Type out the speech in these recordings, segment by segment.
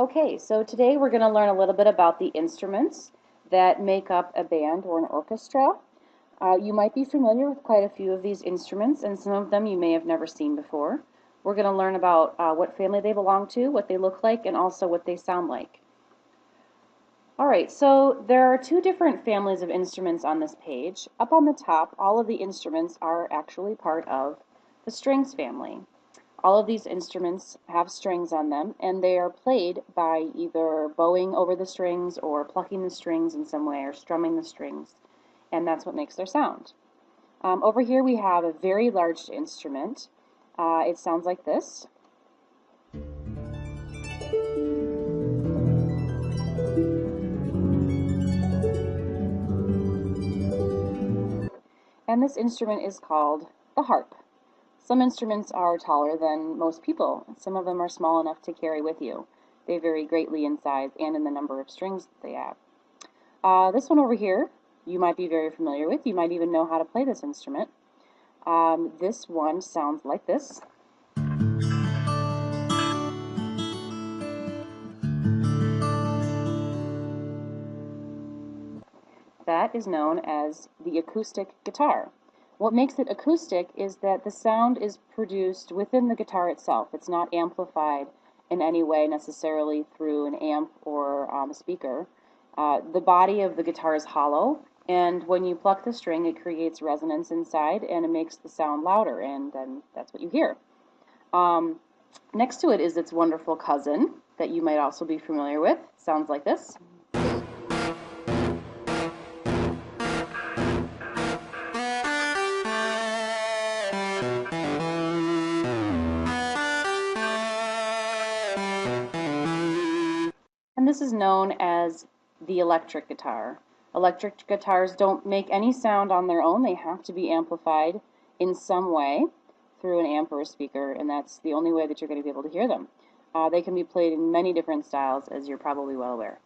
Okay, so today we're going to learn a little bit about the instruments that make up a band or an orchestra. You might be familiar with quite a few of these instruments, and some of them you may have never seen before. We're going to learn about what family they belong to, what they look like, and also what they sound like. All right, so there are two different families of instruments on this page. Up on the top, all of the instruments are actually part of the strings family. All of these instruments have strings on them, and they are played by either bowing over the strings or plucking the strings in some way or strumming the strings, and that's what makes their sound. Over here we have a very large instrument. It sounds like this. And this instrument is called the harp. Some instruments are taller than most people. Some of them are small enough to carry with you. They vary greatly in size and in the number of strings that they have. This one over here, you might be very familiar with. You might even know how to play this instrument. This one sounds like this. That is known as the acoustic guitar. What makes it acoustic is that the sound is produced within the guitar itself. It's not amplified in any way necessarily through an amp or a speaker. The body of the guitar is hollow, and when you pluck the string, it creates resonance inside, and it makes the sound louder, and then that's what you hear. Next to it is its wonderful cousin that you might also be familiar with. Sounds like this. And this is known as the electric guitar. Electric guitars don't make any sound on their own. They have to be amplified in some way through an amp or a speaker, and that's the only way that you're going to be able to hear them. They can be played in many different styles, as you're probably well aware.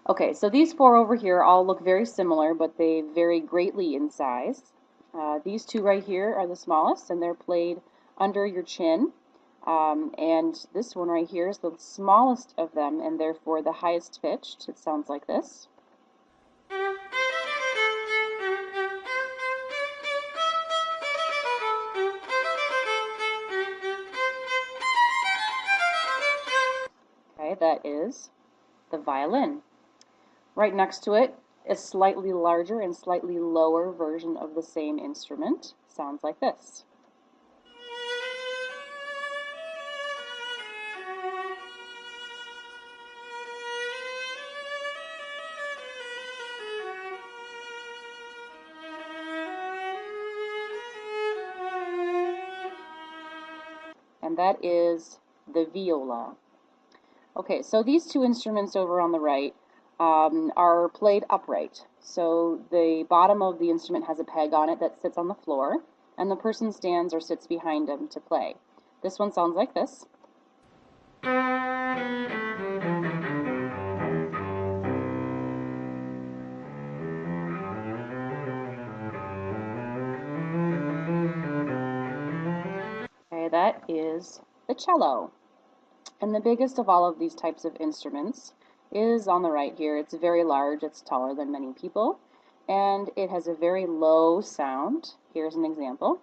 Okay, so these four over here all look very similar, but they vary greatly in size. These two right here are the smallest, and they're played under your chin. And this one right here is the smallest of them, and therefore the highest pitched. It sounds like this. Okay, that is the violin. Right next to it, a slightly larger and slightly lower version of the same instrument. Sounds like this. And that is the viola. Okay, so these two instruments over on the right are played upright. So the bottom of the instrument has a peg on it that sits on the floor, and the person stands or sits behind them to play. This one sounds like this. Okay, that is the cello. And the biggest of all of these types of instruments is on the right here. It's very large, it's taller than many people, and it has a very low sound. Here's an example.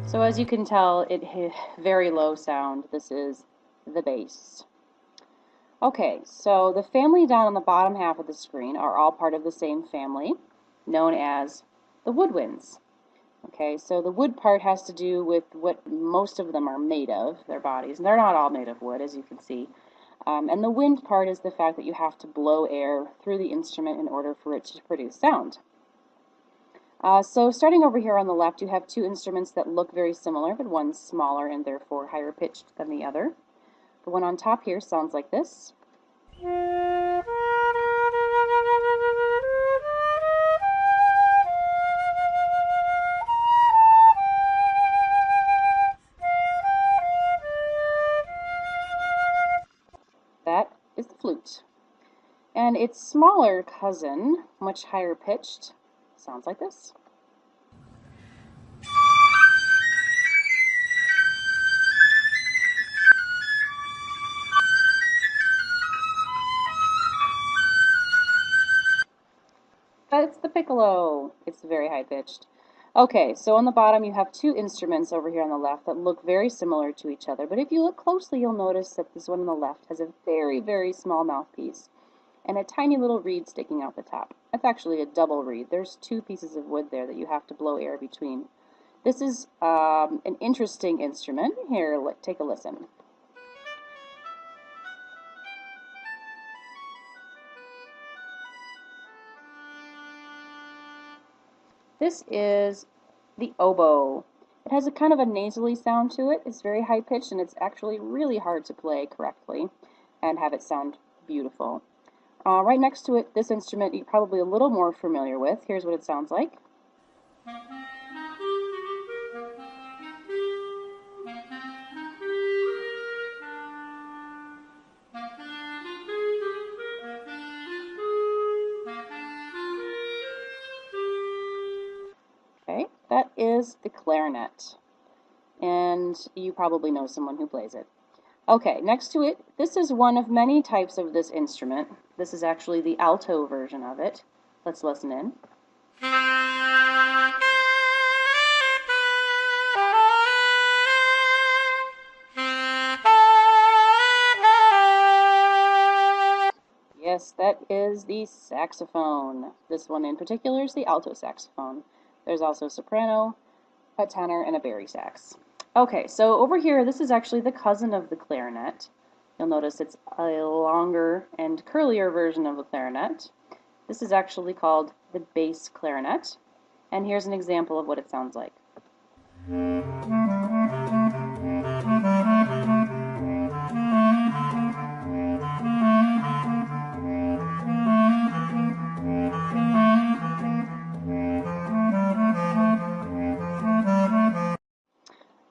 So as you can tell, it has very low sound. This is the bass. Okay, so the family down on the bottom half of the screen are all part of the same family, known as the woodwinds. Okay, so the wood part has to do with what most of them are made of, their bodies. And they're not all made of wood, as you can see. And the wind part is the fact that you have to blow air through the instrument in order for it to produce sound. So starting over here on the left, you have two instruments that look very similar, but one's smaller and therefore higher pitched than the other. The one on top here sounds like this. And its smaller cousin, much higher pitched, sounds like this. That's the piccolo. It's very high pitched. Okay, so on the bottom you have two instruments over here on the left that look very similar to each other, but if you look closely you'll notice that this one on the left has a very, very small mouthpiece and a tiny little reed sticking out the top. That's actually a double reed. There's two pieces of wood there that you have to blow air between. This is an interesting instrument. Here, take a listen. This is the oboe. It has a kind of a nasally sound to it. It's very high pitched and it's actually really hard to play correctly and have it sound beautiful. Right next to it, this instrument you're probably a little more familiar with. Here's what it sounds like. Okay, that is the clarinet. And you probably know someone who plays it. Okay, next to it, this is one of many types of this instrument. This is actually the alto version of it. Let's listen in. Yes, that is the saxophone. This one in particular is the alto saxophone. There's also soprano, a tenor, and a bari sax. Okay, so over here, this is actually the cousin of the clarinet. You'll notice it's a longer and curlier version of the clarinet. This is actually called the bass clarinet, and here's an example of what it sounds like.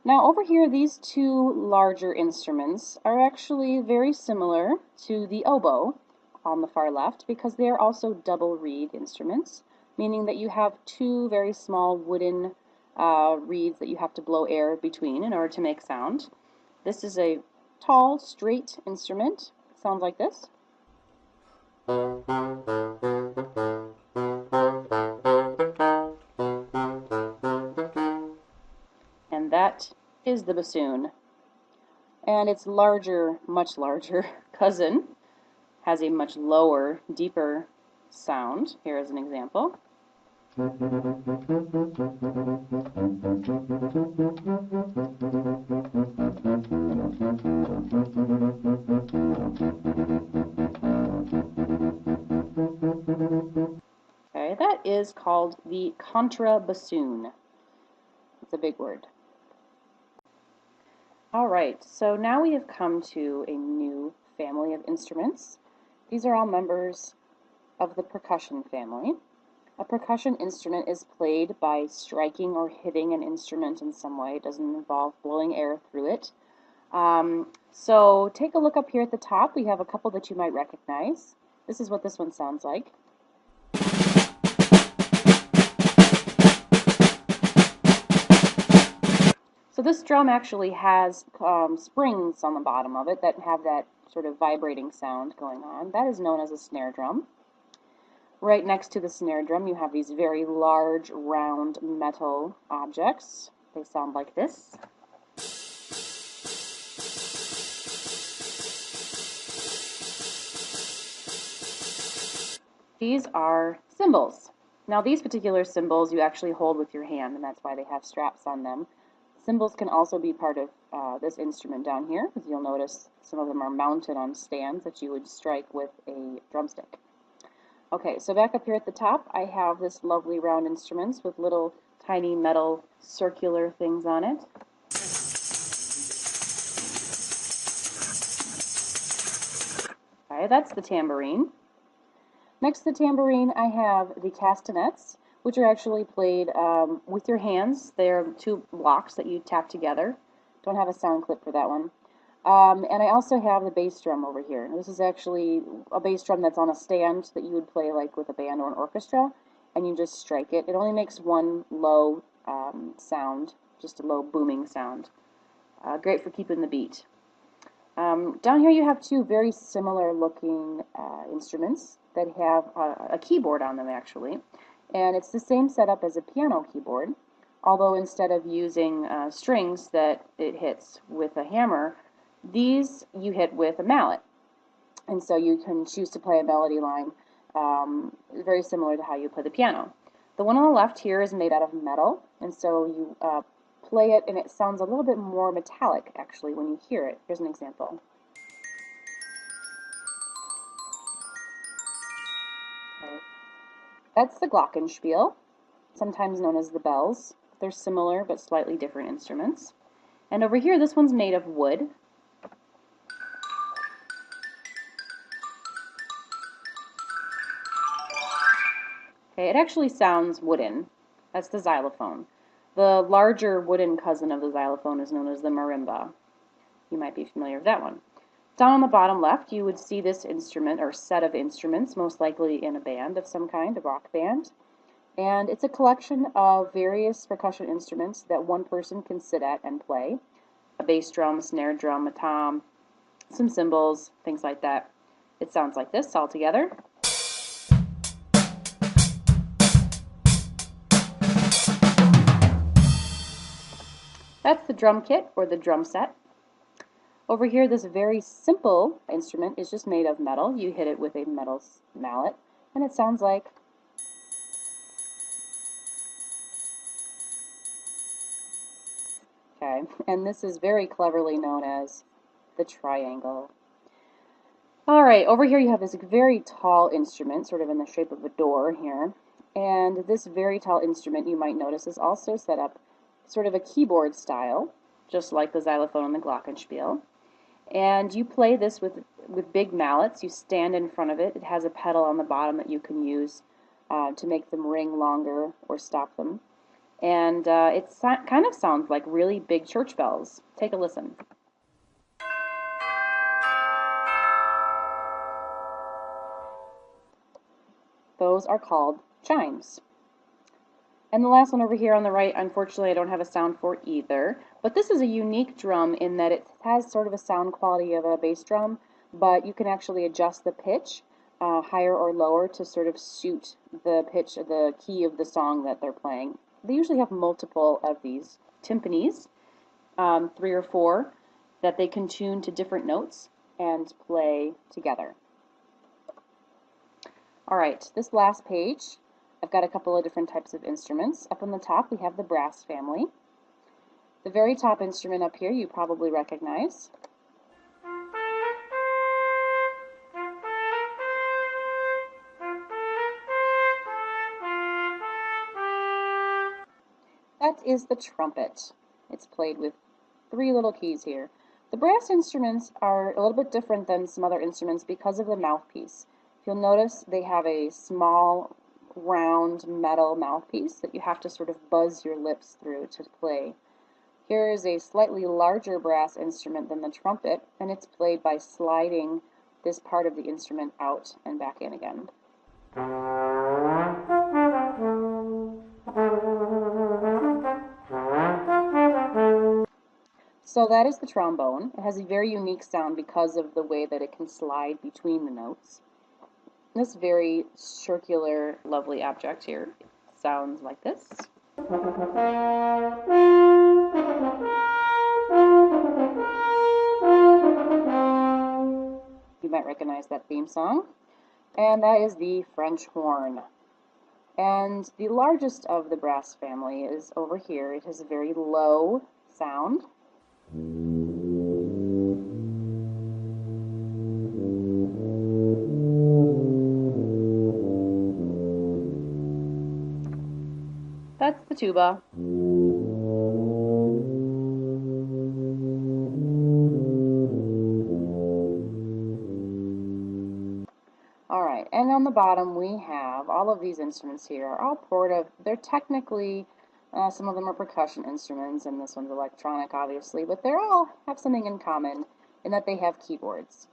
Now over here, these two larger instruments are actually very similar to the oboe on the far left because they are also double reed instruments, meaning that you have two very small wooden reeds that you have to blow air between in order to make sound. This is a tall, straight instrument. It sounds like this. And that is the bassoon. And its larger, much larger cousin has a much lower, deeper sound. Here is an example. Okay, that is called the contrabassoon. It's a big word. All right, so now we have come to a new family of instruments. These are all members of the percussion family. A percussion instrument is played by striking or hitting an instrument in some way. It doesn't involve blowing air through it. So take a look up here at the top. We have a couple that you might recognize. This is what this one sounds like. So this drum actually has springs on the bottom of it that have that sort of vibrating sound going on. That is known as a snare drum. Right next to the snare drum you have these very large round metal objects. They sound like this. These are cymbals. Now these particular cymbals you actually hold with your hand, and that's why they have straps on them. Cymbals can also be part of this instrument down here, because you'll notice some of them are mounted on stands that you would strike with a drumstick. Okay, so back up here at the top, I have this lovely round instruments with little tiny metal circular things on it. Okay, that's the tambourine. Next to the tambourine, I have the castanets, which are actually played with your hands. They're two blocks that you tap together. Don't have a sound clip for that one. And I also have the bass drum over here. This is actually a bass drum that's on a stand that you would play like with a band or an orchestra, and you just strike it. It only makes one low sound, just a low booming sound. Great for keeping the beat. Down here you have two very similar looking instruments that have a keyboard on them actually. And it's the same setup as a piano keyboard, although instead of using strings that it hits with a hammer, these you hit with a mallet. And so you can choose to play a melody line very similar to how you play the piano. The one on the left here is made out of metal, and so you play it and it sounds a little bit more metallic actually when you hear it. Here's an example. Okay. That's the glockenspiel, sometimes known as the bells. They're similar but slightly different instruments. And over here, this one's made of wood. Okay, it actually sounds wooden. That's the xylophone. The larger wooden cousin of the xylophone is known as the marimba. You might be familiar with that one. Down on the bottom left, you would see this instrument or set of instruments, most likely in a band of some kind, a rock band. And it's a collection of various percussion instruments that one person can sit at and play. A bass drum, a snare drum, a tom, some cymbals, things like that. It sounds like this all together. That's the drum kit or the drum set. Over here, this very simple instrument is just made of metal. You hit it with a metal mallet, and it sounds like. Okay, and this is very cleverly known as the triangle. All right, over here you have this very tall instrument, sort of in the shape of a door here, and this very tall instrument, you might notice, is also set up sort of a keyboard style, just like the xylophone and the glockenspiel. And you play this with big mallets. You stand in front of it. It has a pedal on the bottom that you can use to make them ring longer or stop them. And it kind of sounds like really big church bells. Take a listen. Those are called chimes. And the last one over here on the right, unfortunately I don't have a sound for either, but this is a unique drum in that it has sort of a sound quality of a bass drum, but you can actually adjust the pitch higher or lower to sort of suit the pitch of the key of the song that they're playing. They usually have multiple of these timpanis, 3 or 4, that they can tune to different notes and play together. All right, this last page, I've got a couple of different types of instruments. Up on the top, we have the brass family. The very top instrument up here you probably recognize. That is the trumpet. It's played with 3 little keys here. The brass instruments are a little bit different than some other instruments because of the mouthpiece. If you'll notice, they have a small round metal mouthpiece that you have to sort of buzz your lips through to play. Here is a slightly larger brass instrument than the trumpet, and it's played by sliding this part of the instrument out and back in again. So that is the trombone. It has a very unique sound because of the way that it can slide between the notes. This very circular, lovely object here sounds like this. You might recognize that theme song. And that is the French horn. And the largest of the brass family is over here. It has a very low sound. That's the tuba. Alright, and on the bottom we have all of these instruments here are all they're technically, some of them are percussion instruments, and this one's electronic obviously, but they all have something in common. in that they have keyboards.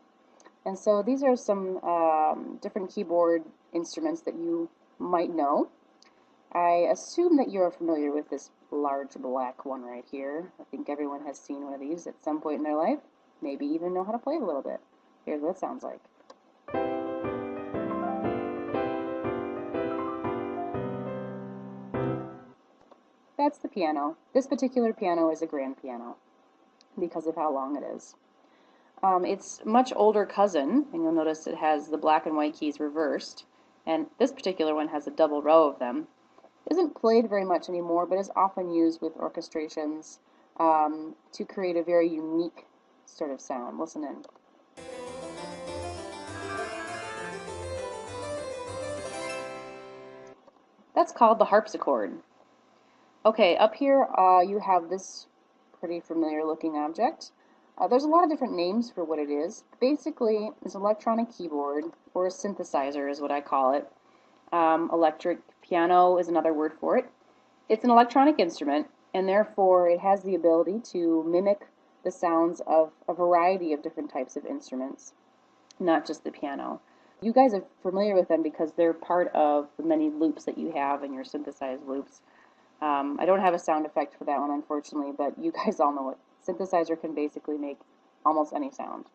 And so these are some different keyboard instruments that you might know. I assume that you're familiar with this large black one right here. I think everyone has seen one of these at some point in their life, maybe even know how to play it a little bit. Here's what it sounds like. That's the piano. This particular piano is a grand piano because of how long it is. Its much older cousin, and you'll notice it has the black and white keys reversed, and this particular one has a double row of them. Isn't played very much anymore, but is often used with orchestrations to create a very unique sort of sound. Listen in. That's called the harpsichord. Okay, up here you have this pretty familiar looking object. There's a lot of different names for what it is. Basically, it's an electronic keyboard, or a synthesizer is what I call it. Electric piano is another word for it. It's an electronic instrument, and therefore it has the ability to mimic the sounds of a variety of different types of instruments, not just the piano. You guys are familiar with them because they're part of the many loops that you have in your synthesized loops. I don't have a sound effect for that one, unfortunately, but you guys all know it. Synthesizer can basically make almost any sound.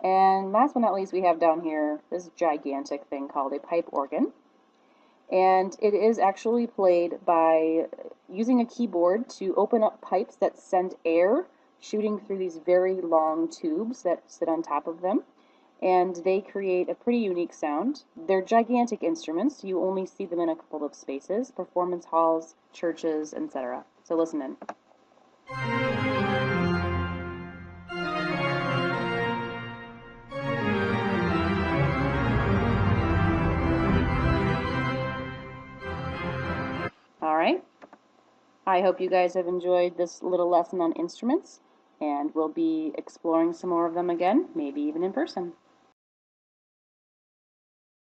And last but not least, we have down here this gigantic thing called a pipe organ. And it is actually played by using a keyboard to open up pipes that send air shooting through these very long tubes that sit on top of them. And they create a pretty unique sound. They're gigantic instruments. You only see them in a couple of spaces, performance halls, churches, etc. So listen in. All right. I hope you guys have enjoyed this little lesson on instruments, and we'll be exploring some more of them again, maybe even in person.